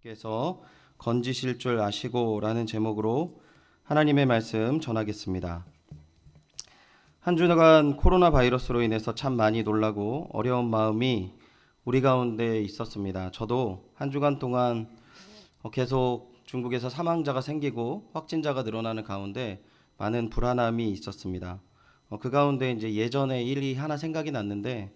께서 건지실 줄 아시고라는 제목으로 하나님의 말씀 전하겠습니다. 한 주간 코로나 바이러스로 인해서 참 많이 놀라고 어려운 마음이 우리 가운데 있었습니다. 저도 한 주간 동안 계속 중국에서 사망자가 생기고 확진자가 늘어나는 가운데 많은 불안함이 있었습니다. 그 가운데 이제 예전에 일이 하나 생각이 났는데,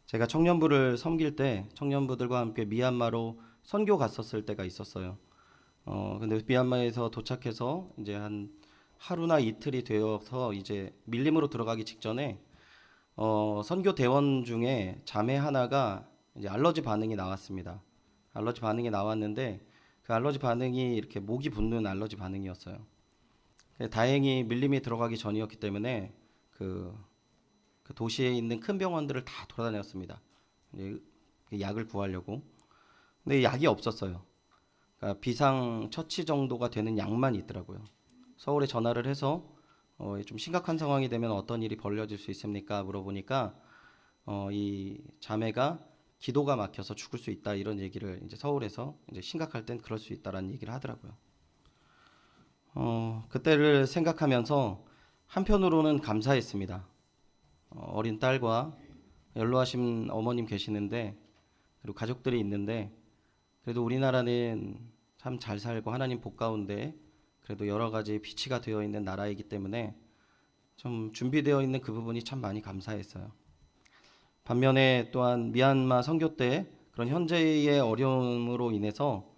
제가 청년부를 섬길 때 청년부들과 함께 미얀마로 선교 갔었을 때가 있었어요. 근데 미얀마에서 도착해서 이제 한 하루나 이틀이 되어서 이제 밀림으로 들어가기 직전에 선교 대원 중에 자매 하나가 이제 알러지 반응이 나왔습니다. 알러지 반응이 나왔는데 그 알러지 반응이 이렇게 목이 붓는 알러지 반응이었어요. 다행히 밀림이 들어가기 전이었기 때문에 그 도시에 있는 큰 병원들을 다 돌아다녔습니다. 이제 약을 구하려고. 근데 약이 없었어요. 그러니까 비상 처치 정도가 되는 약만 있더라고요. 서울에 전화를 해서 좀 심각한 상황이 되면 어떤 일이 벌어질 수 있습니까? 물어보니까 이 자매가 기도가 막혀서 죽을 수 있다, 이런 얘기를 이제 서울에서 이제 심각할 땐 그럴 수 있다라는 얘기를 하더라고요. 그때를 생각하면서 한편으로는 감사했습니다. 어린 딸과 연로하신 어머님 계시는데, 그리고 가족들이 있는데, 그래도 우리나라는 참 잘 살고 하나님 복 가운데 그래도 여러 가지 비치가 되어 있는 나라이기 때문에 좀 준비되어 있는 그 부분이 참 많이 감사했어요. 반면에 또한 미얀마 선교 때 그런 현재의 어려움으로 인해서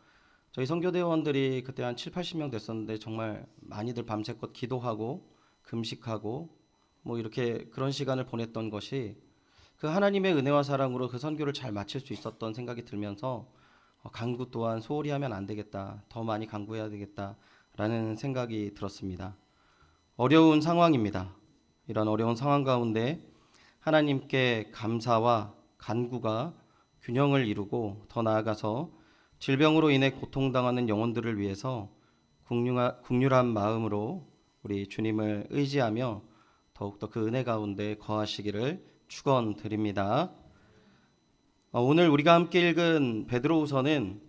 저희 선교대원들이 그때 한 7, 80명 됐었는데 정말 많이들 밤새껏 기도하고 금식하고 뭐 이렇게 그런 시간을 보냈던 것이 그 하나님의 은혜와 사랑으로 그 선교를 잘 마칠 수 있었던 생각이 들면서 간구 또한 소홀히 하면 안 되겠다, 더 많이 간구해야 되겠다라는 생각이 들었습니다. 어려운 상황입니다. 이런 어려운 상황 가운데 하나님께 감사와 간구가 균형을 이루고 더 나아가서 질병으로 인해 고통당하는 영혼들을 위해서 국률한 마음으로 우리 주님을 의지하며 더욱더 그 은혜 가운데 거하시기를 축원드립니다. 오늘 우리가 함께 읽은 베드로후서는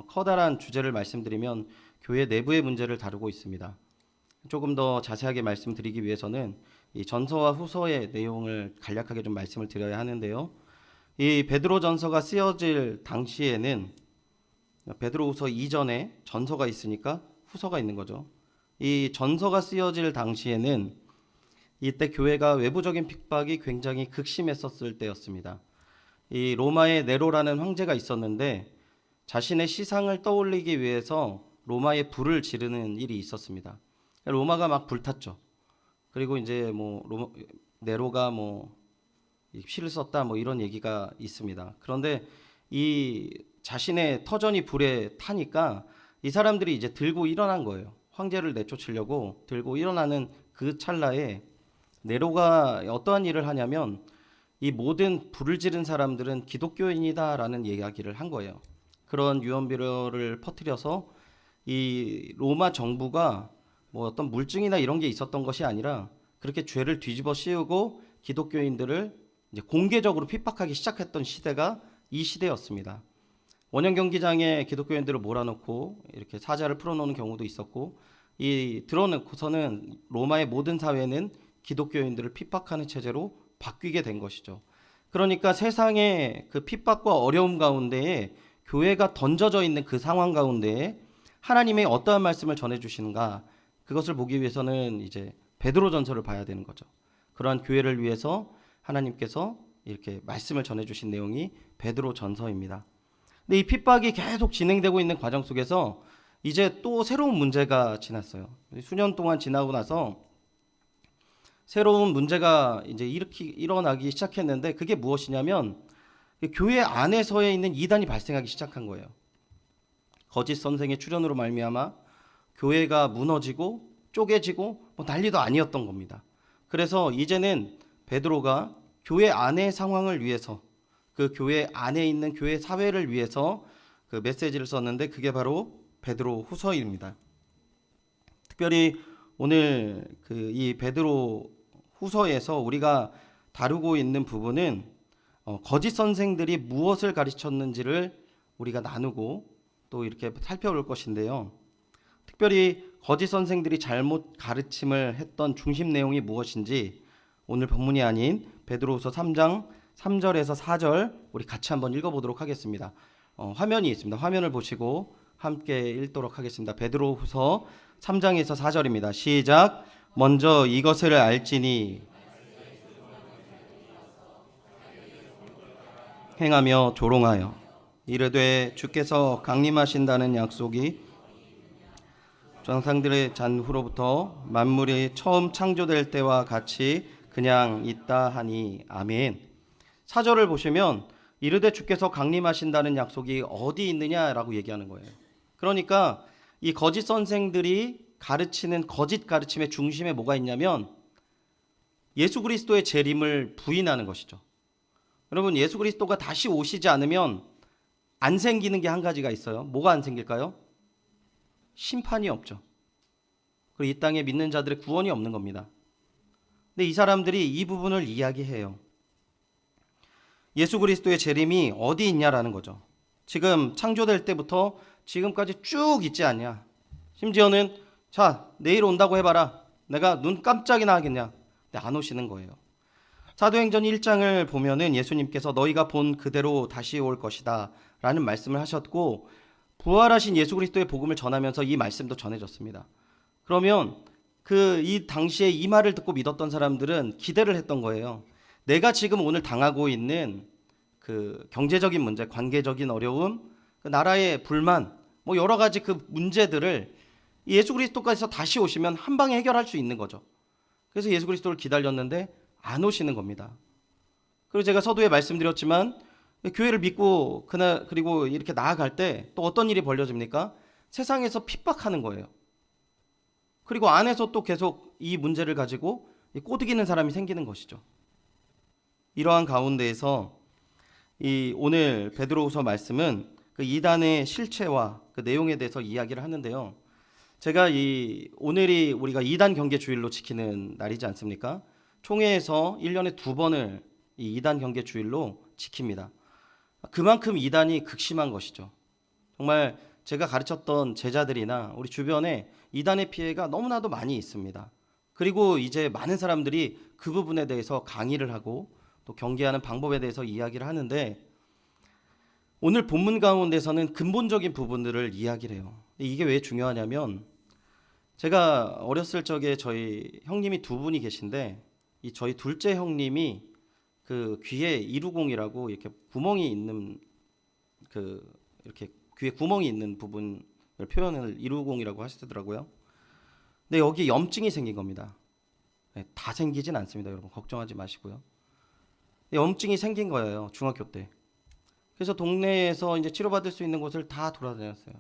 커다란 주제를 말씀드리면 교회 내부의 문제를 다루고 있습니다. 조금 더 자세하게 말씀드리기 위해서는 이 전서와 후서의 내용을 간략하게 좀 말씀을 드려야 하는데요. 이 베드로전서가 쓰여질 당시에는 베드로후서 이전에 전서가 있으니까 후서가 있는 거죠. 이 전서가 쓰여질 당시에는 이때 교회가 외부적인 핍박이 굉장히 극심했었을 때였습니다. 이 로마의 네로라는 황제가 있었는데 자신의 시상을 떠올리기 위해서 로마에 불을 지르는 일이 있었습니다. 로마가 막 불탔죠. 그리고 이제 네로가 피를 썼다 이런 얘기가 있습니다. 그런데 이 자신의 터전이 불에 타니까 이 사람들이 이제 들고 일어난 거예요. 황제를 내쫓으려고 들고 일어나는 그 찰나에 네로가 어떠한 일을 하냐면 이 모든 불을 지른 사람들은 기독교인이다라는 이야기를 한 거예요. 그런 유언비어를 퍼뜨려서 이 로마 정부가 어떤 물증이나 이런 게 있었던 것이 아니라 그렇게 죄를 뒤집어 씌우고 기독교인들을 이제 공개적으로 핍박하기 시작했던 시대가 이 시대였습니다. 원형 경기장에 기독교인들을 몰아넣고 이렇게 사자를 풀어놓는 경우도 있었고, 이 드러놓고서는 로마의 모든 사회는 기독교인들을 핍박하는 체제로 바뀌게 된 것이죠. 그러니까 세상의 그 핍박과 어려움 가운데에 교회가 던져져 있는 그 상황 가운데에 하나님의 어떠한 말씀을 전해주시는가, 그것을 보기 위해서는 이제 베드로전서를 봐야 되는 거죠. 그러한 교회를 위해서 하나님께서 이렇게 말씀을 전해주신 내용이 베드로전서입니다. 근데 이 핍박이 계속 진행되고 있는 과정 속에서 이제 또 새로운 문제가 지났어요. 수년 동안 지나고 나서 새로운 문제가 이제 일어나기 시작했는데, 그게 무엇이냐면 교회 안에서에 있는 이단이 발생하기 시작한 거예요. 거짓 선생의 출현으로 말미암아 교회가 무너지고 쪼개지고 난리도 아니었던 겁니다. 그래서 이제는 베드로가 교회 안의 상황을 위해서, 그 교회 안에 있는 교회 사회를 위해서 그 메시지를 썼는데, 그게 바로 베드로 후서입니다. 특별히 오늘 이 베드로 후서에서 우리가 다루고 있는 부분은 거짓 선생들이 무엇을 가르쳤는지를 우리가 나누고, 또 이렇게 살펴볼 것인데요. 특별히 거짓 선생들이 잘못 가르침을 했던 중심 내용이 무엇인지 오늘 본문이 아닌 베드로후서 3장 3절에서 4절 우리 같이 한번 읽어보도록 하겠습니다. 화면이 있습니다. 화면을 보시고 함께 읽도록 하겠습니다. 베드로후서 3장에서 4절입니다. 시작. 먼저 이것을 알지니 행하며 조롱하여 이르되 주께서 강림하신다는 약속이 조상들의 잔후로부터 만물이 처음 창조될 때와 같이 그냥 있다 하니 아멘. 4절을 보시면 이르되 주께서 강림하신다는 약속이 어디 있느냐라고 얘기하는 거예요. 그러니까 이 거짓 선생들이 가르치는 거짓 가르침의 중심에 뭐가 있냐면 예수 그리스도의 재림을 부인하는 것이죠. 여러분, 예수 그리스도가 다시 오시지 않으면 안 생기는 게 한 가지가 있어요. 뭐가 안 생길까요? 심판이 없죠. 그리고 이 땅에 믿는 자들의 구원이 없는 겁니다. 근데 이 사람들이 이 부분을 이야기해요. 예수 그리스도의 재림이 어디 있냐라는 거죠. 지금 창조될 때부터 지금까지 쭉 있지 않냐. 심지어는 자, 내일 온다고 해봐라. 내가 눈 깜짝이나 하겠냐. 근데 안 오시는 거예요. 사도행전 1장을 보면은 예수님께서 너희가 본 그대로 다시 올 것이다 라는 말씀을 하셨고, 부활하신 예수 그리스도의 복음을 전하면서 이 말씀도 전해졌습니다. 그러면 이 당시에 이 말을 듣고 믿었던 사람들은 기대를 했던 거예요. 내가 지금 오늘 당하고 있는 그 경제적인 문제, 관계적인 어려움, 그 나라의 불만, 뭐 여러 가지 그 문제들을 예수 그리스도께서 다시 오시면 한 방에 해결할 수 있는 거죠. 그래서 예수 그리스도를 기다렸는데 안 오시는 겁니다. 그리고 제가 서두에 말씀드렸지만 교회를 믿고 그리고 이렇게 나아갈 때 또 어떤 일이 벌어집니까? 세상에서 핍박하는 거예요. 그리고 안에서 또 계속 이 문제를 가지고 꼬드기는 사람이 생기는 것이죠. 이러한 가운데에서 이 오늘 베드로후서 말씀은 그 이단의 실체와 그 내용에 대해서 이야기를 하는데요. 제가 오늘이 우리가 이단 경계 주일로 지키는 날이지 않습니까? 총회에서 1년에 2번을 이 이단 경계 주일로 지킵니다. 그만큼 이단이 극심한 것이죠. 정말 제가 가르쳤던 제자들이나 우리 주변에 이단의 피해가 너무나도 많이 있습니다. 그리고 이제 많은 사람들이 그 부분에 대해서 강의를 하고 또 경계하는 방법에 대해서 이야기를 하는데, 오늘 본문 가운데서는 근본적인 부분들을 이야기를 해요. 이게 왜 중요하냐면, 제가 어렸을 적에 저희 형님이 2분이 계신데, 이 저희 둘째 형님이 그 귀에 이루공이라고 이렇게 구멍이 있는 이렇게 귀에 구멍이 있는 부분을 표현을 이루공이라고 하시더라고요. 근데 여기 염증이 생긴 겁니다. 다 생기진 않습니다, 여러분. 걱정하지 마시고요. 염증이 생긴 거예요, 중학교 때. 그래서 동네에서 이제 치료받을 수 있는 곳을 다 돌아다녔어요.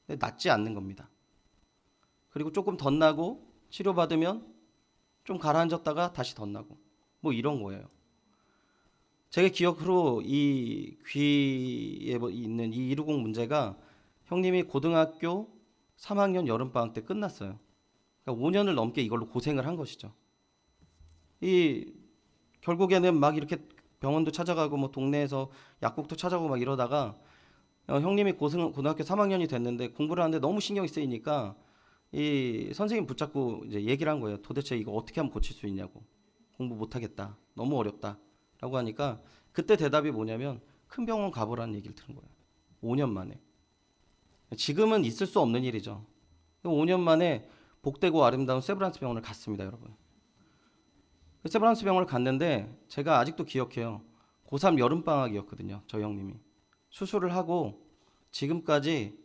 근데 낫지 않는 겁니다. 그리고 조금 덧나고 치료받으면 좀 가라앉았다가 다시 덧나고 뭐 이런 거예요. 제가 기억으로 이 귀에 있는 이 이루공 문제가 형님이 고등학교 3학년 여름방학 때 끝났어요. 그러니까 5년을 넘게 이걸로 고생을 한 것이죠. 결국에는 막 이렇게 병원도 찾아가고 뭐 동네에서 약국도 찾아가고 막 이러다가 형님이 고등학교 3학년이 됐는데 공부를 하는데 너무 신경이 쓰이니까 이 선생님 붙잡고 이제 얘기를 한 거예요. 도대체 이거 어떻게 하면 고칠 수 있냐고. 공부 못하겠다. 너무 어렵다. 라고 하니까 그때 대답이 뭐냐면 큰 병원 가보라는 얘기를 들은 거예요. 5년 만에. 지금은 있을 수 없는 일이죠. 5년 만에 복되고 아름다운 세브란스 병원을 갔습니다, 여러분. 세브란스 병원을 갔는데 제가 아직도 기억해요. 고3 여름방학이었거든요, 저희 형님이. 수술을 하고 지금까지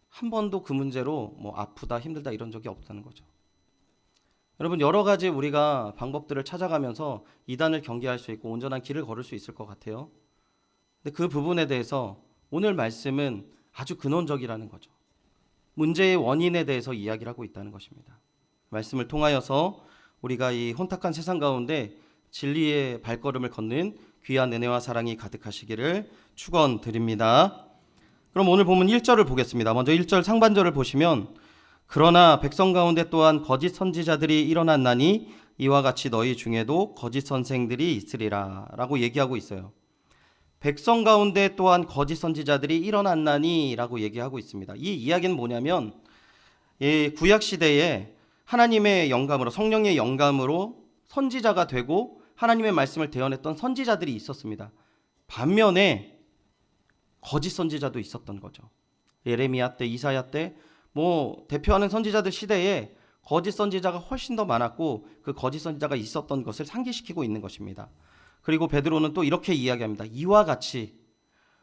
한 번도 그 문제로 뭐 아프다, 힘들다 이런 적이 없다는 거죠. 여러분, 여러 가지 우리가 방법들을 찾아가면서 이단을 경계할 수 있고 온전한 길을 걸을 수 있을 것 같아요. 근데 그 부분에 대해서 오늘 말씀은 아주 근원적이라는 거죠. 문제의 원인에 대해서 이야기를 하고 있다는 것입니다. 말씀을 통하여서 우리가 이 혼탁한 세상 가운데 진리의 발걸음을 걷는 귀한 은혜와 사랑이 가득하시기를 축원드립니다. 그럼 오늘 본문 1절을 보겠습니다. 먼저 1절 상반절을 보시면 그러나 백성 가운데 또한 거짓 선지자들이 일어났나니 이와 같이 너희 중에도 거짓 선생들이 있으리라 라고 얘기하고 있어요. 백성 가운데 또한 거짓 선지자들이 일어났나니라고 얘기하고 있습니다. 이 이야기는 뭐냐면 구약 시대에 하나님의 영감으로, 성령의 영감으로 선지자가 되고 하나님의 말씀을 대언했던 선지자들이 있었습니다. 반면에 거짓 선지자도 있었던 거죠. 예레미야 때, 이사야 때 대표하는 선지자들 시대에 거짓 선지자가 훨씬 더 많았고 그 거짓 선지자가 있었던 것을 상기시키고 있는 것입니다. 그리고 베드로는 또 이렇게 이야기합니다. 이와 같이,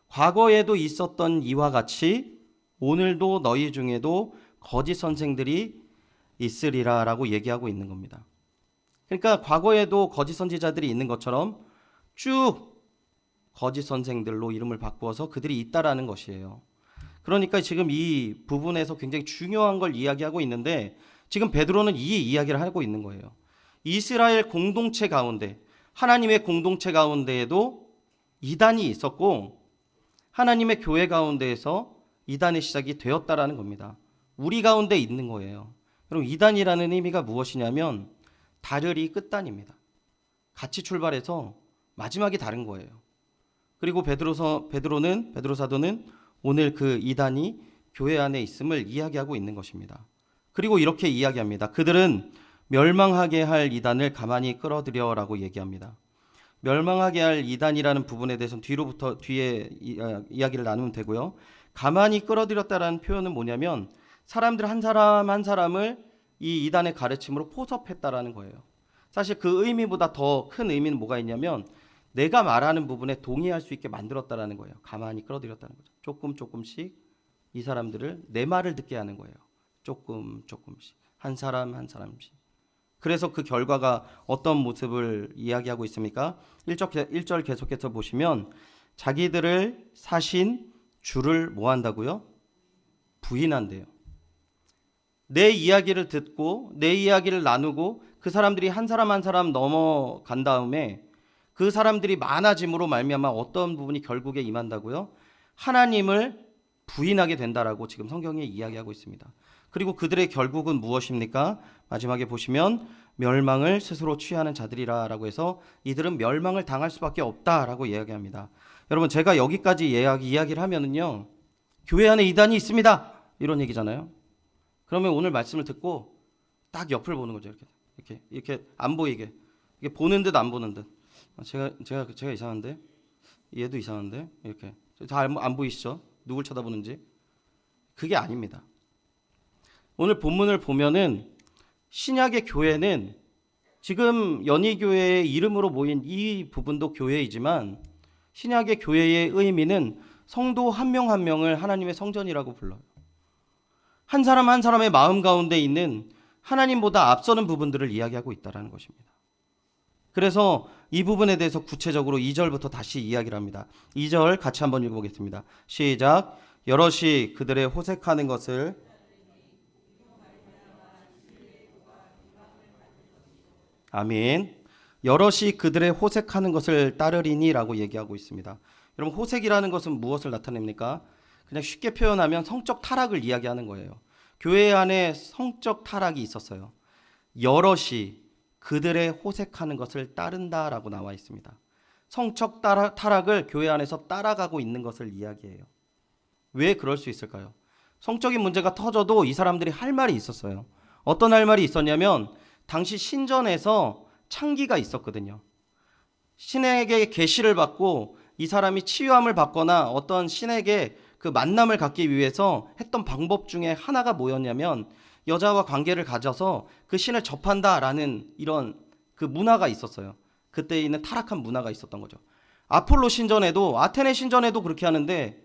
과거에도 있었던 이와 같이 오늘도 너희 중에도 거짓 선생들이 있으리라 라고 얘기하고 있는 겁니다. 그러니까 과거에도 거짓 선지자들이 있는 것처럼 쭉 거짓 선생들로 이름을 바꾸어서 그들이 있다라는 것이에요. 그러니까 지금 이 부분에서 굉장히 중요한 걸 이야기하고 있는데, 지금 베드로는 이 이야기를 하고 있는 거예요. 이스라엘 공동체 가운데, 하나님의 공동체 가운데에도 이단이 있었고 하나님의 교회 가운데에서 이단의 시작이 되었다라는 겁니다. 우리 가운데 있는 거예요. 그럼 이단이라는 의미가 무엇이냐면 다르리 끝단입니다. 같이 출발해서 마지막이 다른 거예요. 그리고 베드로 사도는 오늘 그 이단이 교회 안에 있음을 이야기하고 있는 것입니다. 그리고 이렇게 이야기합니다. 그들은 멸망하게 할 이단을 가만히 끌어들여라고 얘기합니다. 멸망하게 할 이단이라는 부분에 대해서는 뒤에 이야기를 나누면 되고요. 가만히 끌어들였다라는 표현은 뭐냐면 사람들 한 사람 한 사람을 이 이단의 가르침으로 포섭했다라는 거예요. 사실 그 의미보다 더 큰 의미는 뭐가 있냐면 내가 말하는 부분에 동의할 수 있게 만들었다라는 거예요. 가만히 끌어들였다는 거죠. 조금씩 이 사람들을 내 말을 듣게 하는 거예요. 조금씩 한 사람 한 사람씩. 그래서 그 결과가 어떤 모습을 이야기하고 있습니까? 1절 계속해서 보시면 자기들을 사신 주를 뭐 한다고요? 부인한대요. 내 이야기를 듣고 내 이야기를 나누고 그 사람들이 한 사람 한 사람 넘어간 다음에 그 사람들이 많아짐으로 말미암아 어떤 부분이 결국에 임한다고요? 하나님을 부인하게 된다라고 지금 성경에 이야기하고 있습니다. 그리고 그들의 결국은 무엇입니까? 마지막에 보시면 멸망을 스스로 취하는 자들이라고 해서 이들은 멸망을 당할 수밖에 없다라고 이야기합니다. 여러분, 제가 여기까지 이야기를 하면은요, 교회 안에 이단이 있습니다 이런 얘기잖아요. 그러면 오늘 말씀을 듣고 딱 옆을 보는 거죠. 이렇게 안 보이게, 이게 보는 듯 안 보는 듯. 제가 이상한데, 얘도 이상한데, 이렇게 다 안 보이시죠? 누굴 쳐다보는지. 그게 아닙니다. 오늘 본문을 보면은 신약의 교회는 지금 연희교회의 이름으로 모인 이 부분도 교회이지만 신약의 교회의 의미는 성도 한 명 한 명을 하나님의 성전이라고 불러요. 한 사람 한 사람의 마음 가운데 있는 하나님보다 앞서는 부분들을 이야기하고 있다는 것입니다. 그래서 이 부분에 대해서 구체적으로 2절부터 다시 이야기를 합니다. 2절 같이 한번 읽어보겠습니다. 시작. 여럿이 그들의 호색하는 것을 아멘. 여럿이 그들의 호색하는 것을 따르리니라고 얘기하고 있습니다. 여러분, 호색이라는 것은 무엇을 나타냅니까? 그냥 쉽게 표현하면 성적 타락을 이야기하는 거예요. 교회 안에 성적 타락이 있었어요. 여럿이 그들의 호색하는 것을 따른다라고 나와 있습니다. 성적 타락을 교회 안에서 따라가고 있는 것을 이야기해요. 왜 그럴 수 있을까요? 성적인 문제가 터져도 이 사람들이 할 말이 있었어요. 어떤 할 말이 있었냐면 당시 신전에서 창기가 있었거든요. 신에게 계시를 받고 이 사람이 치유함을 받거나 어떤 신에게 그 만남을 갖기 위해서 했던 방법 중에 하나가 뭐였냐면 여자와 관계를 가져서 그 신을 접한다라는 이런 그 문화가 있었어요. 그때 있는 타락한 문화가 있었던 거죠. 아폴로 신전에도, 아테네 신전에도 그렇게 하는데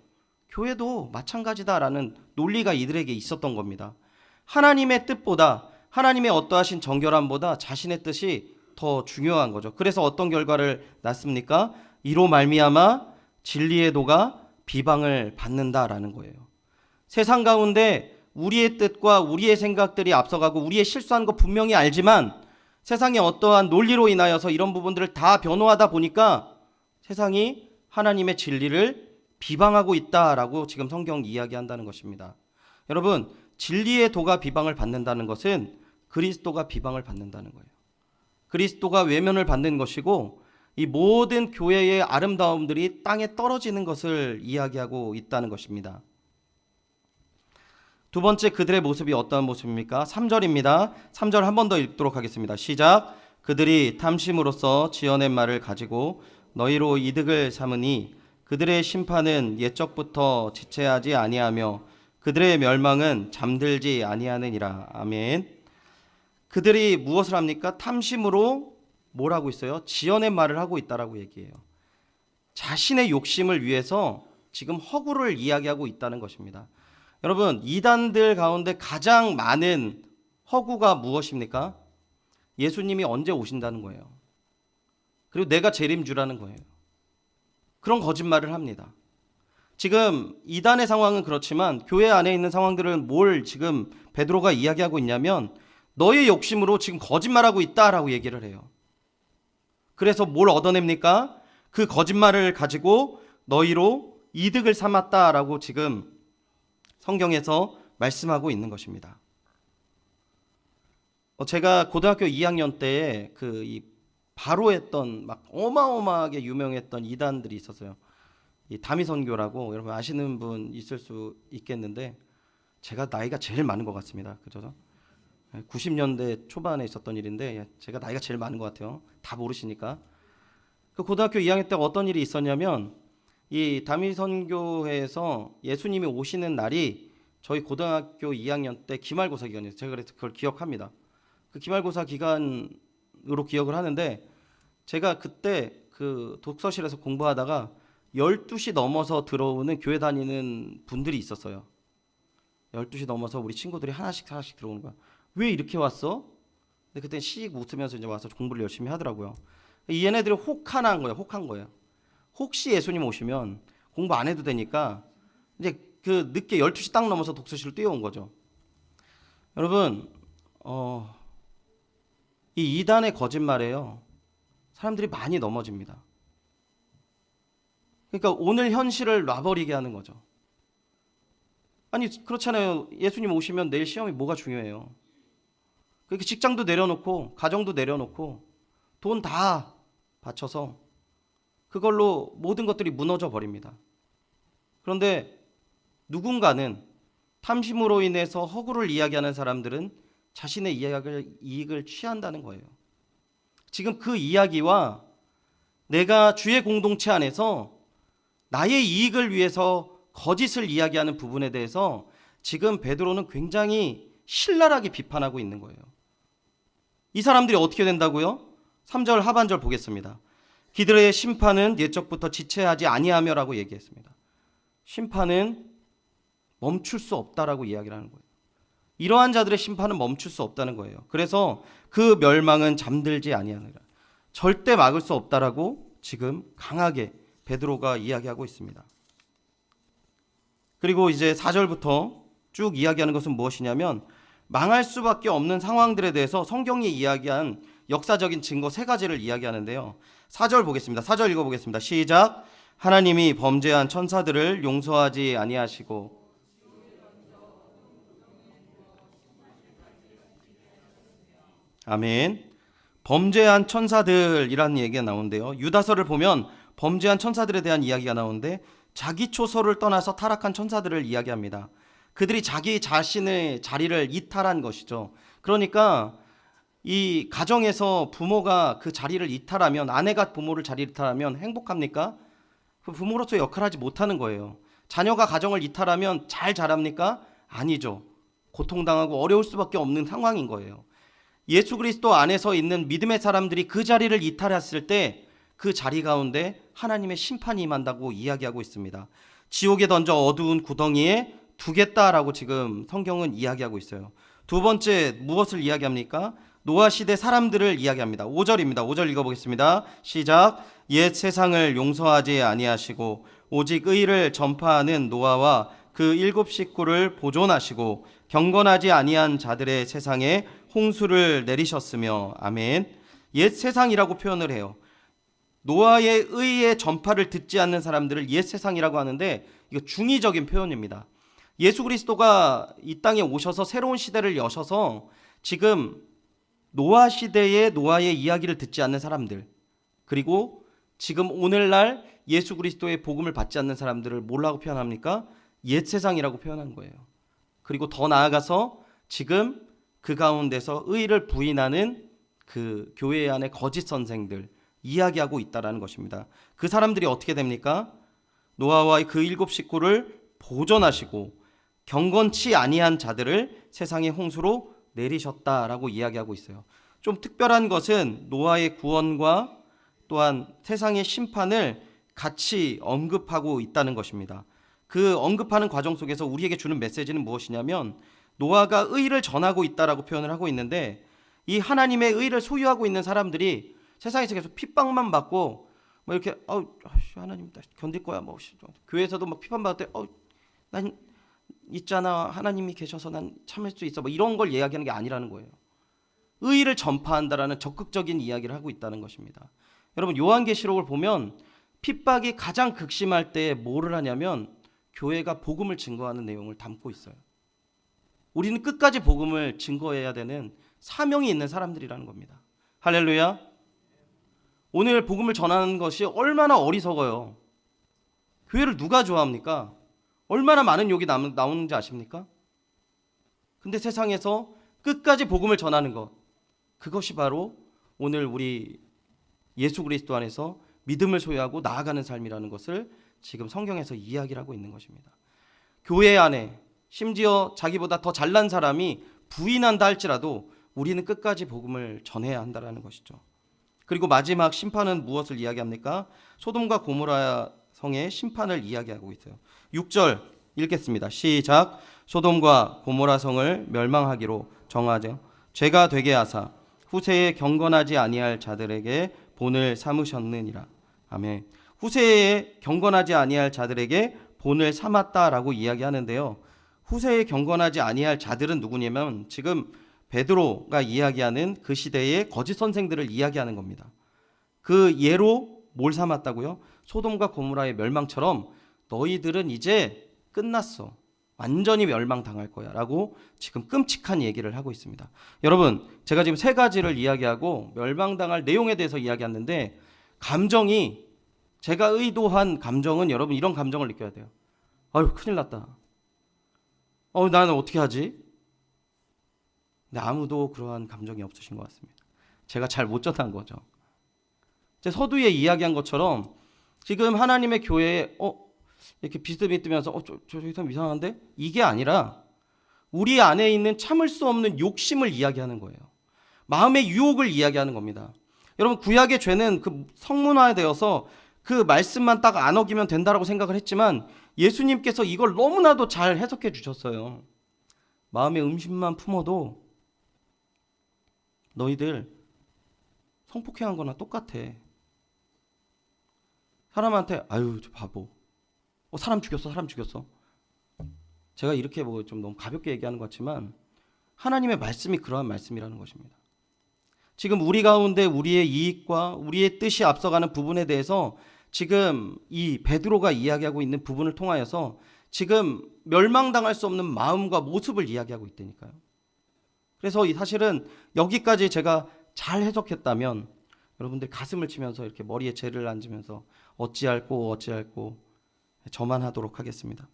교회도 마찬가지다라는 논리가 이들에게 있었던 겁니다. 하나님의 뜻보다, 하나님의 어떠하신 정결함보다 자신의 뜻이 더 중요한 거죠. 그래서 어떤 결과를 낳습니까? 이로 말미암아 진리의 도가 비방을 받는다라는 거예요. 세상 가운데 우리의 뜻과 우리의 생각들이 앞서가고 우리의 실수한 거 분명히 알지만 세상의 어떠한 논리로 인하여서 이런 부분들을 다 변호하다 보니까 세상이 하나님의 진리를 비방하고 있다라고 지금 성경 이야기한다는 것입니다. 여러분, 진리의 도가 비방을 받는다는 것은 그리스도가 비방을 받는다는 거예요. 그리스도가 외면을 받는 것이고 이 모든 교회의 아름다움들이 땅에 떨어지는 것을 이야기하고 있다는 것입니다. 두 번째, 그들의 모습이 어떠한 모습입니까? 3절입니다. 3절 한 번 더 읽도록 하겠습니다. 시작. 그들이 탐심으로써 지어낸 말을 가지고 너희로 이득을 삼으니 그들의 심판은 옛적부터 지체하지 아니하며 그들의 멸망은 잠들지 아니하느니라. 아멘. 그들이 무엇을 합니까? 탐심으로 뭘 하고 있어요? 지어낸 말을 하고 있다라고 얘기해요. 자신의 욕심을 위해서 지금 허구를 이야기하고 있다는 것입니다. 여러분, 이단들 가운데 가장 많은 허구가 무엇입니까? 예수님이 언제 오신다는 거예요. 그리고 내가 재림주라는 거예요. 그런 거짓말을 합니다. 지금 이단의 상황은 그렇지만 교회 안에 있는 상황들은 뭘 지금 베드로가 이야기하고 있냐면 너의 욕심으로 지금 거짓말하고 있다라고 얘기를 해요. 그래서 뭘 얻어냅니까? 그 거짓말을 가지고 너희로 이득을 삼았다라고 지금 성경에서 말씀하고 있는 것입니다. 제가 고등학교 2학년 때에 이 바로 했던 막 어마어마하게 유명했던 이단들이 있었어요. 이 다미선교라고 여러분 아시는 분 있을 수 있겠는데 제가 나이가 제일 많은 것 같습니다. 그죠? 90년대 초반에 있었던 일인데 제가 나이가 제일 많은 것 같아요. 다 모르시니까. 그 고등학교 2학년 때 어떤 일이 있었냐면 이 다미선교회에서 예수님이 오시는 날이 저희 고등학교 2학년 때 기말고사 기간이었어요. 제가 그래서 그걸 기억합니다. 그 기말고사 기간으로 기억을 하는데 제가 그때 그 독서실에서 공부하다가 12시 넘어서 들어오는 교회 다니는 분들이 있었어요. 12시 넘어서 우리 친구들이 하나씩 들어오는 거야. 왜 이렇게 왔어? 근데 그때 씩 웃으면서 이제 와서 공부를 열심히 하더라고요. 얘네들이 혹한 거예요. 혹시 예수님 오시면 공부 안 해도 되니까 이제 그 늦게 12시 딱 넘어서 독서실로 뛰어온 거죠. 여러분, 이 이단의 거짓말에요. 사람들이 많이 넘어집니다. 그러니까 오늘 현실을 놔버리게 하는 거죠. 아니 그렇잖아요. 예수님 오시면 내일 시험이 뭐가 중요해요. 그렇게 직장도 내려놓고 가정도 내려놓고 돈 다 바쳐서 그걸로 모든 것들이 무너져 버립니다. 그런데 누군가는 탐심으로 인해서 허구를 이야기하는 사람들은 자신의 이익을 취한다는 거예요. 지금 그 이야기와 내가 주의 공동체 안에서 나의 이익을 위해서 거짓을 이야기하는 부분에 대해서 지금 베드로는 굉장히 신랄하게 비판하고 있는 거예요. 이 사람들이 어떻게 된다고요? 3절 하반절 보겠습니다. 그들의 심판은 옛적부터 지체하지 아니하며라고 얘기했습니다. 심판은 멈출 수 없다라고 이야기를 하는 거예요. 이러한 자들의 심판은 멈출 수 없다는 거예요. 그래서 그 멸망은 잠들지 아니하느라. 절대 막을 수 없다라고 지금 강하게 베드로가 이야기하고 있습니다. 그리고 이제 4절부터 쭉 이야기하는 것은 무엇이냐면 망할 수밖에 없는 상황들에 대해서 성경이 이야기한 역사적인 증거 3가지를 이야기하는데요. 4절 보겠습니다. 4절 읽어보겠습니다. 시작. 하나님이 범죄한 천사들을 용서하지 아니하시고 아멘. 범죄한 천사들이라는 얘기가 나오는데요. 유다서를 보면 범죄한 천사들에 대한 이야기가 나오는데 자기 초소를 떠나서 타락한 천사들을 이야기합니다. 그들이 자기 자신의 자리를 이탈한 것이죠. 그러니까 이 가정에서 부모가 그 자리를 이탈하면 아내가 부모를 자리를 이탈하면 행복합니까? 그 부모로서 역할을 하지 못하는 거예요. 자녀가 가정을 이탈하면 잘 자랍니까? 아니죠. 고통당하고 어려울 수밖에 없는 상황인 거예요. 예수 그리스도 안에서 있는 믿음의 사람들이 그 자리를 이탈했을 때 그 자리 가운데 하나님의 심판이 임한다고 이야기하고 있습니다. 지옥에 던져 어두운 구덩이에 두겠다라고 지금 성경은 이야기하고 있어요. 두 번째 무엇을 이야기합니까? 노아 시대 사람들을 이야기합니다. 5절입니다. 5절 읽어보겠습니다. 시작. 옛 세상을 용서하지 아니하시고 오직 의를 전파하는 노아와 그 7 식구를 보존하시고 경건하지 아니한 자들의 세상에 홍수를 내리셨으며 아멘. 옛 세상이라고 표현을 해요. 노아의 의의 전파를 듣지 않는 사람들을 옛 세상이라고 하는데 이거 중의적인 표현입니다. 예수 그리스도가 이 땅에 오셔서 새로운 시대를 여셔서 지금 노아 시대의 노아의 이야기를 듣지 않는 사람들 그리고 지금 오늘날 예수 그리스도의 복음을 받지 않는 사람들을 뭐라고 표현합니까? 옛 세상이라고 표현한 거예요. 그리고 더 나아가서 지금 그 가운데서 의를 부인하는 그 교회 안의 거짓 선생들 이야기하고 있다라는 것입니다. 그 사람들이 어떻게 됩니까? 노아와의 그 7 식구를 보존하시고 경건치 아니한 자들을 세상의 홍수로 내리셨다라고 이야기하고 있어요. 좀 특별한 것은 노아의 구원과 또한 세상의 심판을 같이 언급하고 있다는 것입니다. 그 언급하는 과정 속에서 우리에게 주는 메시지는 무엇이냐면 노아가 의를 전하고 있다라고 표현을 하고 있는데 이 하나님의 의를 소유하고 있는 사람들이 세상에서 계속 핍박만 받고 뭐 이렇게 하나님 견딜 거야 뭐 교회에서도 막 핍박 받을 때 난 있잖아 하나님이 계셔서 난 참을 수 있어 뭐 이런 걸 이야기하는 게 아니라는 거예요. 의를 전파한다라는 적극적인 이야기를 하고 있다는 것입니다. 여러분 요한계시록을 보면 핍박이 가장 극심할 때 뭐를 하냐면 교회가 복음을 증거하는 내용을 담고 있어요. 우리는 끝까지 복음을 증거해야 되는 사명이 있는 사람들이라는 겁니다. 할렐루야. 오늘 복음을 전하는 것이 얼마나 어리석어요. 교회를 누가 좋아합니까? 얼마나 많은 욕이 나오는지 아십니까? 근데 세상에서 끝까지 복음을 전하는 것, 그것이 바로 오늘 우리 예수 그리스도 안에서 믿음을 소유하고 나아가는 삶이라는 것을 지금 성경에서 이야기를 하고 있는 것입니다. 교회 안에 심지어 자기보다 더 잘난 사람이 부인한다 할지라도 우리는 끝까지 복음을 전해야 한다는 것이죠. 그리고 마지막 심판은 무엇을 이야기합니까? 소돔과 고모라 성의 심판을 이야기하고 있어요. 6절 읽겠습니다. 시작. 소돔과 고모라 성을 멸망하기로 정하죠. 죄가 되게 하사 후세에 경건하지 아니할 자들에게 본을 삼으셨느니라. 아멘. 후세에 경건하지 아니할 자들에게 본을 삼았다라고 이야기하는데요. 후세에 경건하지 아니할 자들은 누구냐면 지금 베드로가 이야기하는 그 시대의 거짓 선생들을 이야기하는 겁니다. 그 예로 뭘 삼았다고요? 소돔과 고모라의 멸망처럼 너희들은 이제 끝났어. 완전히 멸망당할 거야 라고 지금 끔찍한 얘기를 하고 있습니다. 여러분 제가 지금 3가지를 이야기하고 멸망당할 내용에 대해서 이야기했는데 감정이 제가 의도한 감정은 여러분 이런 감정을 느껴야 돼요. 아유 큰일 났다. 나는 어떻게 하지? 근데 아무도 그러한 감정이 없으신 것 같습니다. 제가 잘 못 전한 거죠. 제 서두에 이야기한 것처럼 지금 하나님의 교회에 이렇게 비스듬히뜨면서 저기 좀 이상한데? 이게 아니라 우리 안에 있는 참을 수 없는 욕심을 이야기하는 거예요. 마음의 유혹을 이야기하는 겁니다. 여러분 구약의 죄는 그 성문화되어서 그 말씀만 딱 안 어기면 된다라고 생각을 했지만 예수님께서 이걸 너무나도 잘 해석해 주셨어요. 마음의 음심만 품어도 너희들 성폭행한 거나 똑같아. 사람한테 아유 저 바보 사람 죽였어. 제가 이렇게 뭐 좀 너무 가볍게 얘기하는 것 같지만 하나님의 말씀이 그러한 말씀이라는 것입니다. 지금 우리 가운데 우리의 이익과 우리의 뜻이 앞서가는 부분에 대해서 지금 이 베드로가 이야기하고 있는 부분을 통하여서 지금 멸망당할 수 없는 마음과 모습을 이야기하고 있다니까요. 그래서 사실은 여기까지 제가 잘 해석했다면 여러분들 가슴을 치면서 이렇게 머리에 죄를 앉으면서 어찌할꼬 저만 하도록 하겠습니다.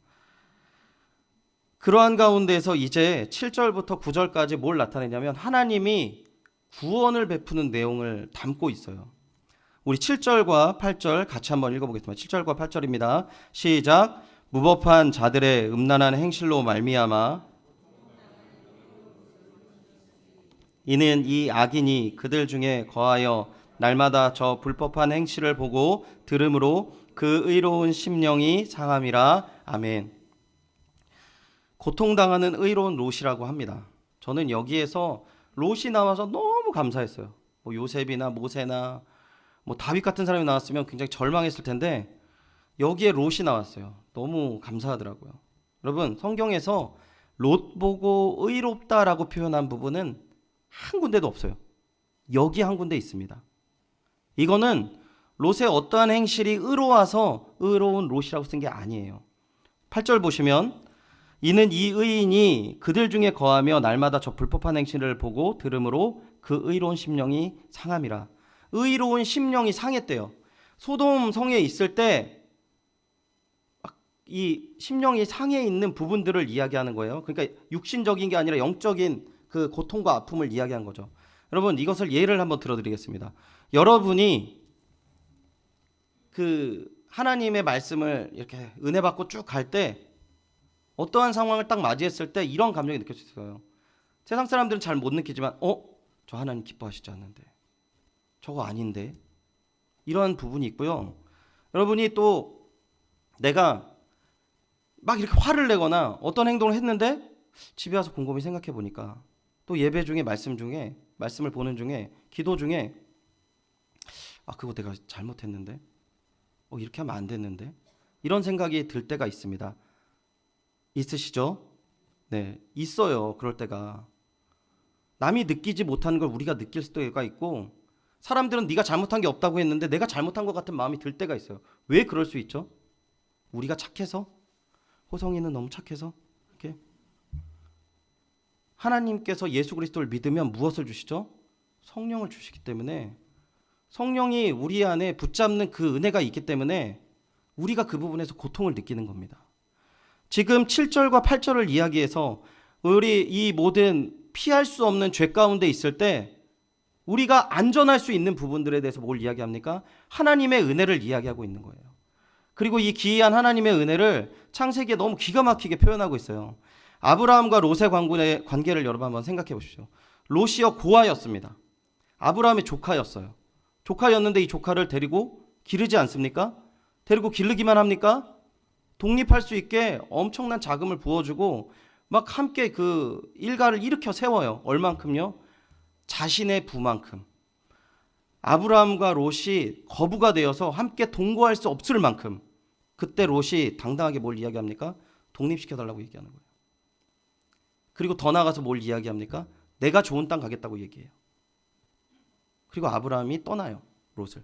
그러한 가운데에서 이제 7절부터 9절까지 뭘 나타내냐면 하나님이 구원을 베푸는 내용을 담고 있어요. 우리 7절과 8절 같이 한번 읽어보겠습니다. 7절과 8절입니다. 시작. 무법한 자들의 음란한 행실로 말미암아 이는 이 악인이 그들 중에 거하여 날마다 저 불법한 행실을 보고 들음으로 그 의로운 심령이 상함이라. 아멘. 고통당하는 의로운 롯이라고 합니다. 저는 여기에서 롯이 나와서 너무 감사했어요. 뭐 요셉이나 모세나 뭐 다윗 같은 사람이 나왔으면 굉장히 절망했을 텐데 여기에 롯이 나왔어요. 너무 감사하더라고요. 여러분 성경에서 롯 보고 의롭다라고 표현한 부분은 한 군데도 없어요. 여기 한 군데 있습니다. 이거는 롯의 어떠한 행실이 의로워서 의로운 롯이라고 쓴 게 아니에요. 8절 보시면 이는 이 의인이 그들 중에 거하며 날마다 저 불법한 행실을 보고 들음으로 그 의로운 심령이 상함이라. 의로운 심령이 상했대요. 소돔 성에 있을 때 이 심령이 상해 있는 부분들을 이야기하는 거예요. 그러니까 육신적인 게 아니라 영적인 그 고통과 아픔을 이야기한 거죠. 여러분, 이것을 예를 한번 들어드리겠습니다. 여러분이 그 하나님의 말씀을 이렇게 은혜 받고 쭉 갈 때 어떠한 상황을 딱 맞이했을 때 이런 감정이 느낄 수 있어요. 세상 사람들은 잘 못 느끼지만 저 하나님 기뻐하시지 않는데, 저거 아닌데, 이런 부분이 있고요. 여러분이 또 내가 막 이렇게 화를 내거나 어떤 행동을 했는데 집에 와서 곰곰이 생각해 보니까, 또 예배 중에 말씀을 보는 중에 기도 중에 그거 내가 잘못했는데, 이렇게 하면 안 됐는데, 이런 생각이 들 때가 있습니다. 있으시죠? 네, 있어요. 그럴 때가. 남이 느끼지 못하는 걸 우리가 느낄 때가 있고, 사람들은 네가 잘못한 게 없다고 했는데 내가 잘못한 것 같은 마음이 들 때가 있어요. 왜 그럴 수 있죠? 우리가 착해서? 호성이는 너무 착해서? 이렇게? 하나님께서 예수 그리스도를 믿으면 무엇을 주시죠? 성령을 주시기 때문에, 성령이 우리 안에 붙잡는 그 은혜가 있기 때문에 우리가 그 부분에서 고통을 느끼는 겁니다. 지금 7절과 8절을 이야기해서 우리 이 모든 피할 수 없는 죄 가운데 있을 때 우리가 안전할 수 있는 부분들에 대해서 뭘 이야기합니까? 하나님의 은혜를 이야기하고 있는 거예요. 그리고 이 기이한 하나님의 은혜를 창세기에 너무 기가 막히게 표현하고 있어요. 아브라함과 롯의 관계를 여러분 한번 생각해 보십시오. 롯이요 고아였습니다. 아브라함의 조카였어요. 조카였는데 이 조카를 데리고 기르지 않습니까? 데리고 기르기만 합니까? 독립할 수 있게 엄청난 자금을 부어주고 막 함께 그 일가를 일으켜 세워요. 얼만큼요? 자신의 부만큼. 아브라함과 롯이 거부가 되어서 함께 동거할 수 없을 만큼, 그때 롯이 당당하게 뭘 이야기합니까? 독립시켜달라고 얘기하는 거예요. 그리고 더 나아가서 뭘 이야기합니까? 내가 좋은 땅 가겠다고 얘기해요. 그리고 아브라함이 떠나요. 롯을.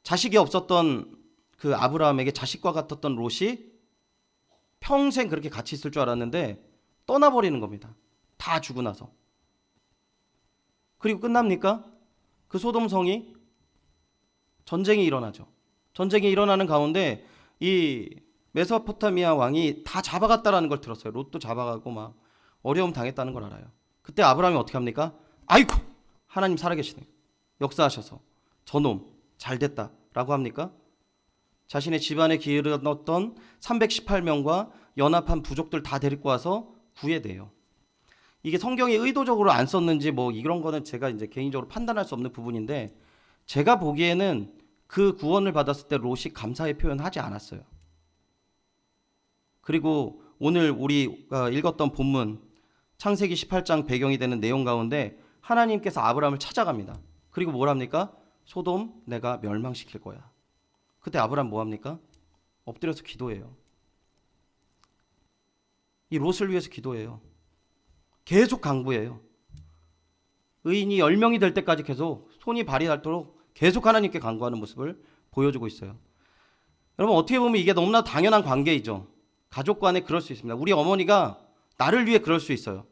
자식이 없었던 그 아브라함에게 자식과 같았던 롯이 평생 그렇게 같이 있을 줄 알았는데 떠나버리는 겁니다. 다 죽고 나서. 그리고 끝납니까? 그 소돔성이 전쟁이 일어나죠. 전쟁이 일어나는 가운데 이 메소포타미아 왕이 다 잡아갔다라는 걸 들었어요. 롯도 잡아가고 막 어려움 당했다는 걸 알아요. 그때 아브라함이 어떻게 합니까? 아이고, 하나님 살아계시네. 역사하셔서 저놈 잘됐다라고 합니까? 자신의 집안에 기르렀던 318명과 연합한 부족들 다 데리고 와서 구해내요. 이게 성경이 의도적으로 안 썼는지 뭐 이런 거는 제가 이제 개인적으로 판단할 수 없는 부분인데, 제가 보기에는 그 구원을 받았을 때 롯이 감사의 표현하지 않았어요. 그리고 오늘 우리가 읽었던 본문 창세기 18장 배경이 되는 내용 가운데 하나님께서 아브라함을 찾아갑니다. 그리고 뭘 합니까? 소돔 내가 멸망시킬 거야. 그때 아브라함 뭐 합니까? 엎드려서 기도해요. 이 롯을 위해서 기도해요. 계속 강구해요. 의인이 10명이 될 때까지 계속 손이 발이 닳도록 계속 하나님께 간구하는 모습을 보여주고 있어요. 여러분, 어떻게 보면 이게 너무나 당연한 관계이죠. 가족 간에 그럴 수 있습니다. 우리 어머니가 나를 위해 그럴 수 있어요.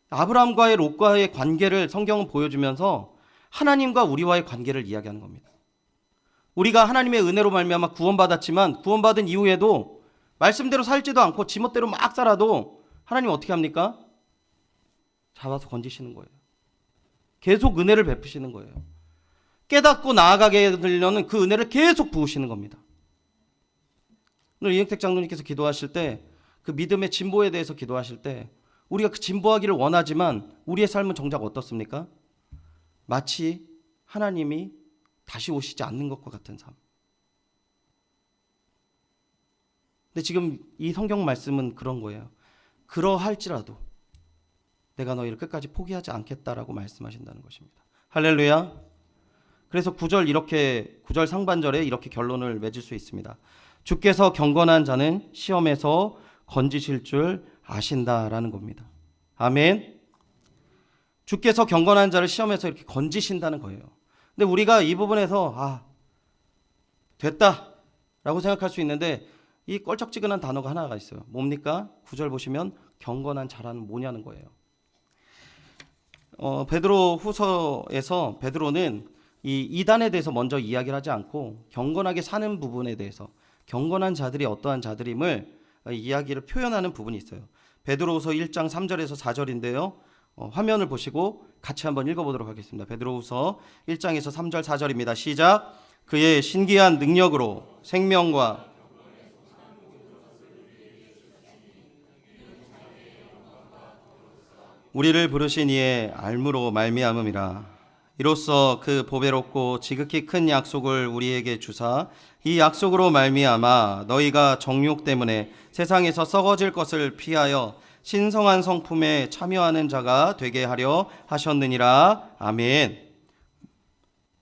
아브라함과의 롯과의 관계를 성경은 보여주면서 하나님과 우리와의 관계를 이야기하는 겁니다. 우리가 하나님의 은혜로 말미암아 구원받았지만 구원받은 이후에도 말씀대로 살지도 않고 지멋대로 막 살아도 하나님 어떻게 합니까? 잡아서 건지시는 거예요. 계속 은혜를 베푸시는 거예요. 깨닫고 나아가게 되려는 그 은혜를 계속 부으시는 겁니다. 오늘 이영택 장로님께서 기도하실 때, 그 믿음의 진보에 대해서 기도하실 때, 우리가 그 진보하기를 원하지만 우리의 삶은 정작 어떻습니까? 마치 하나님이 다시 오시지 않는 것과 같은 삶. 근데 지금 이 성경 말씀은 그런 거예요. 그러할지라도 내가 너희를 끝까지 포기하지 않겠다라고 말씀하신다는 것입니다. 할렐루야. 그래서 9절 상반절에 이렇게 결론을 맺을 수 있습니다. 주께서 경건한 자는 시험에서 건지실 줄 아신다라는 겁니다. 아멘. 주께서 경건한 자를 시험에서 이렇게 건지신다는 거예요. 근데 우리가 이 부분에서 됐다라고 생각할 수 있는데, 이 껄쩍지근한 단어가 하나가 있어요. 뭡니까? 9절 보시면 경건한 자라는 뭐냐는 거예요. 베드로 후서에서 베드로는 이 이단에 대해서 먼저 이야기를 하지 않고 경건하게 사는 부분에 대해서 경건한 자들이 어떠한 자들임을 이야기를 표현하는 부분이 있어요. 베드로후서 1장 3절에서 4절인데요. 화면을 보시고 같이 한번 읽어보도록 하겠습니다. 베드로후서 1장에서 3절 4절입니다. 시작. 그의 신기한 능력으로 생명과 우리를 부르신 이의 알므로 말미암음이라. 이로써 그 보배롭고 지극히 큰 약속을 우리에게 주사 이 약속으로 말미암아 너희가 정욕 때문에 세상에서 썩어질 것을 피하여 신성한 성품에 참여하는 자가 되게 하려 하셨느니라. 아멘.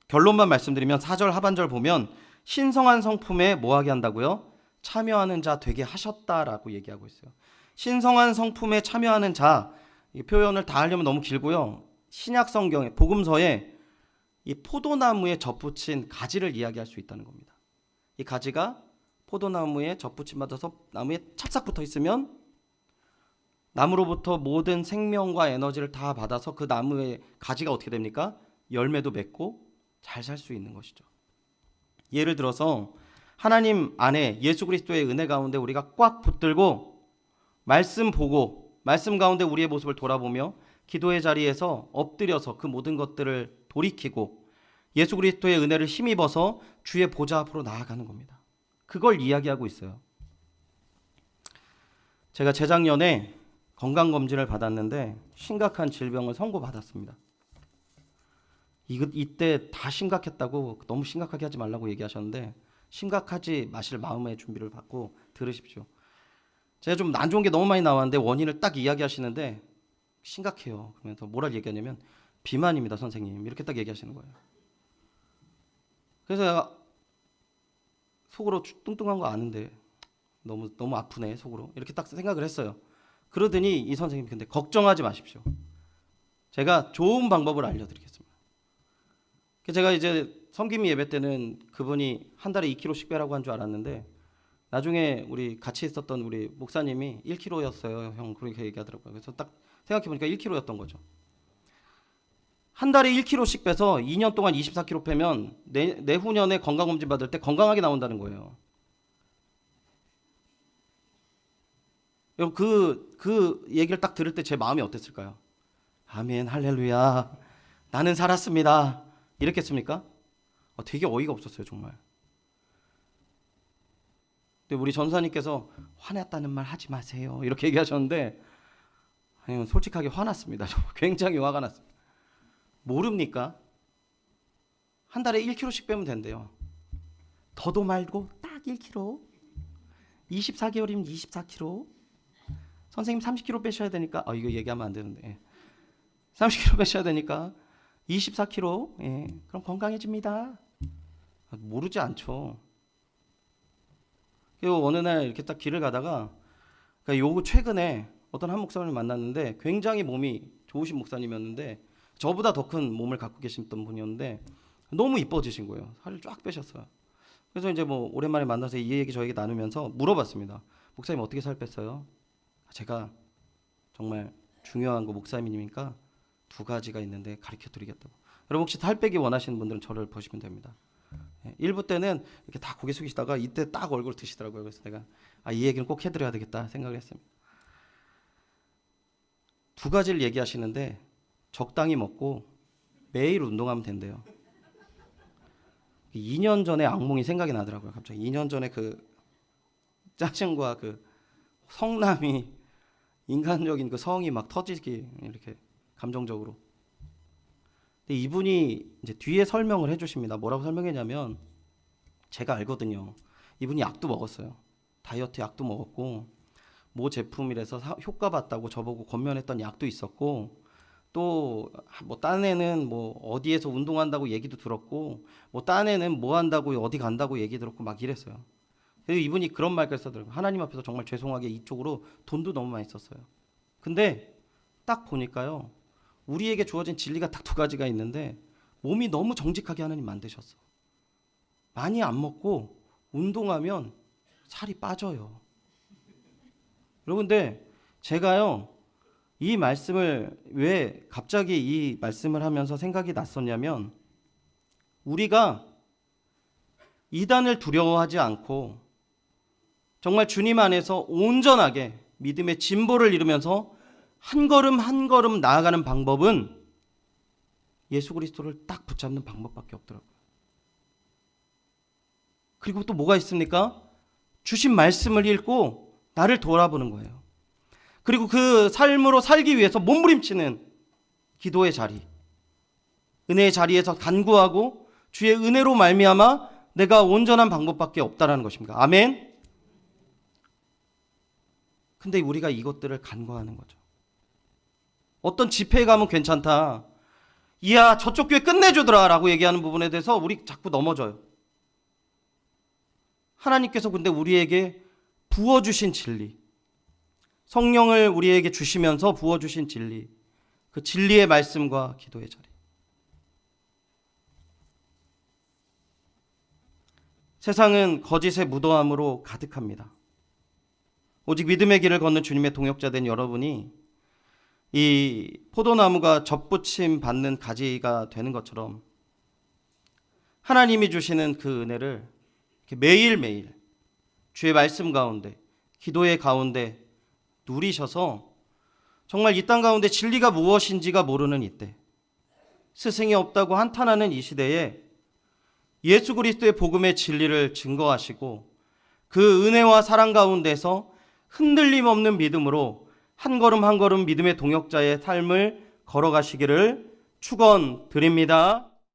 결론만 말씀드리면 4절 하반절 보면 신성한 성품에 뭐하게 한다고요? 참여하는 자 되게 하셨다라고 얘기하고 있어요. 신성한 성품에 참여하는 자, 이 표현을 다 하려면 너무 길고요. 신약 성경에 복음서에 이 포도나무에 접붙인 가지를 이야기할 수 있다는 겁니다. 이 가지가 포도나무에 접붙임 받아서 나무에 찹싹 붙어 있으면 나무로부터 모든 생명과 에너지를 다 받아서 그 나무의 가지가 어떻게 됩니까? 열매도 맺고 잘 살 수 있는 것이죠. 예를 들어서 하나님 안에 예수 그리스도의 은혜 가운데 우리가 꽉 붙들고 말씀 보고 말씀 가운데 우리의 모습을 돌아보며 기도의 자리에서 엎드려서 그 모든 것들을 돌이키고 예수 그리스도의 은혜를 힘입어서 주의 보좌 앞으로 나아가는 겁니다. 그걸 이야기하고 있어요. 제가 재작년에 건강검진을 받았는데 심각한 질병을 선고받았습니다. 이때 다 심각했다고 너무 심각하게 하지 말라고 얘기하셨는데 심각하지 마실 마음의 준비를 받고 들으십시오. 제가 좀 안 좋은 게 너무 많이 나왔는데 원인을 딱 이야기하시는데 심각해요. 그러면서 뭐라 얘기하냐면 비만입니다 선생님 이렇게 딱 얘기하시는 거예요. 그래서 내가 속으로 뚱뚱한 거 아는데 너무 아프네 속으로 이렇게 딱 생각을 했어요. 그러더니 이 선생님이 근데 걱정하지 마십시오. 제가 좋은 방법을 알려드리겠습니다. 제가 이제 섬김이 예배 때는 그분이 한 달에 2kg씩 빼라고 한 줄 알았는데 나중에 우리 같이 있었던 우리 목사님이 1kg였어요 형 그렇게 얘기하더라고요. 그래서 딱 생각해보니까 1kg였던 거죠. 한 달에 1kg씩 빼서 2년 동안 24kg 빼면 내후년에 건강검진 받을 때 건강하게 나온다는 거예요. 여러분 그 얘기를 딱 들을 때 제 마음이 어땠을까요? 아멘 할렐루야 나는 살았습니다 이랬겠습니까? 되게 어이가 없었어요 정말. 근데 우리 전사님께서 화났다는 말 하지 마세요 이렇게 얘기하셨는데 아니, 솔직하게 화났습니다. 굉장히 화가 났습니다. 모릅니까? 한 달에 1kg씩 빼면 된대요. 더도 말고 딱 1kg 24개월이면 24kg 선생님 30kg 빼셔야 되니까 이거 얘기하면 안 되는데 30kg 빼셔야 되니까 24kg 그럼 건강해집니다. 모르지 않죠. 그리고 어느 날 이렇게 딱 길을 가다가 요 최근에 어떤 한 목사님을 만났는데 굉장히 몸이 좋으신 목사님이었는데 저보다 더 큰 몸을 갖고 계셨던 분이었는데 너무 이뻐지신 거예요. 살을 쫙 빼셨어요. 그래서 이제 뭐 오랜만에 만나서 이 얘기 저에게 나누면서 물어봤습니다. 목사님 어떻게 살 뺐어요? 제가 정말 중요한 거 목사님이니까 2가지가 있는데 가르쳐 드리겠다고. 여러분 혹시 살 빼기 원하시는 분들은 저를 보시면 됩니다. 1부 때는 이렇게 다 고개 숙이시다가 이때 딱 얼굴 드시더라고요. 그래서 내가 이 얘기는 꼭 해드려야 되겠다 생각을 했습니다. 2가지를 얘기하시는데 적당히 먹고 매일 운동하면 된대요. 2년 전에 악몽이 생각이 나더라고요. 갑자기 2년 전에 그 짜증과 그 성남이 인간적인 그 성이 막 터지기 이렇게 감정적으로. 근데 이분이 이제 뒤에 설명을 해주십니다. 뭐라고 설명했냐면 제가 알거든요. 이분이 약도 먹었어요. 다이어트 약도 먹었고 모 제품이라서 효과 봤다고 저보고 권면했던 약도 있었고 또 뭐 딴에는 뭐 어디에서 운동한다고 얘기도 들었고 뭐 딴에는 뭐 한다고 어디 간다고 얘기 들었고 막 이랬어요. 그리고 이분이 그런 말까지 써더라고요. 하나님 앞에서 정말 죄송하게 이쪽으로 돈도 너무 많이 썼어요. 근데 딱 보니까요. 우리에게 주어진 진리가 딱 2가지가 있는데 몸이 너무 정직하게 하나님 만드셨어. 많이 안 먹고 운동하면 살이 빠져요. 여러분 근데 제가요. 이 말씀을 왜 갑자기 이 말씀을 하면서 생각이 났었냐면 우리가 이단을 두려워하지 않고 정말 주님 안에서 온전하게 믿음의 진보를 이루면서 한 걸음 한 걸음 나아가는 방법은 예수 그리스도를 딱 붙잡는 방법밖에 없더라고요. 그리고 또 뭐가 있습니까? 주신 말씀을 읽고 나를 돌아보는 거예요. 그리고 그 삶으로 살기 위해서 몸부림치는 기도의 자리, 은혜의 자리에서 간구하고 주의 은혜로 말미암아 내가 온전한 방법밖에 없다라는 것입니다. 아멘. 근데 우리가 이것들을 간과하는 거죠. 어떤 집회에 가면 괜찮다, 이야 저쪽 교회 끝내주더라 라고 얘기하는 부분에 대해서 우리 자꾸 넘어져요. 하나님께서 근데 우리에게 부어주신 진리, 성령을 우리에게 주시면서 부어주신 진리, 그 진리의 말씀과 기도의 자리. 세상은 거짓의 무도함으로 가득합니다. 오직 믿음의 길을 걷는 주님의 동역자 된 여러분이 이 포도나무가 접붙임 받는 가지가 되는 것처럼 하나님이 주시는 그 은혜를 매일매일 주의 말씀 가운데, 기도의 가운데 누리셔서 정말 이 땅 가운데 진리가 무엇인지가 모르는 이때, 스승이 없다고 한탄하는 이 시대에 예수 그리스도의 복음의 진리를 증거하시고 그 은혜와 사랑 가운데서 흔들림 없는 믿음으로 한 걸음 한 걸음 믿음의 동역자의 삶을 걸어가시기를 축원드립니다.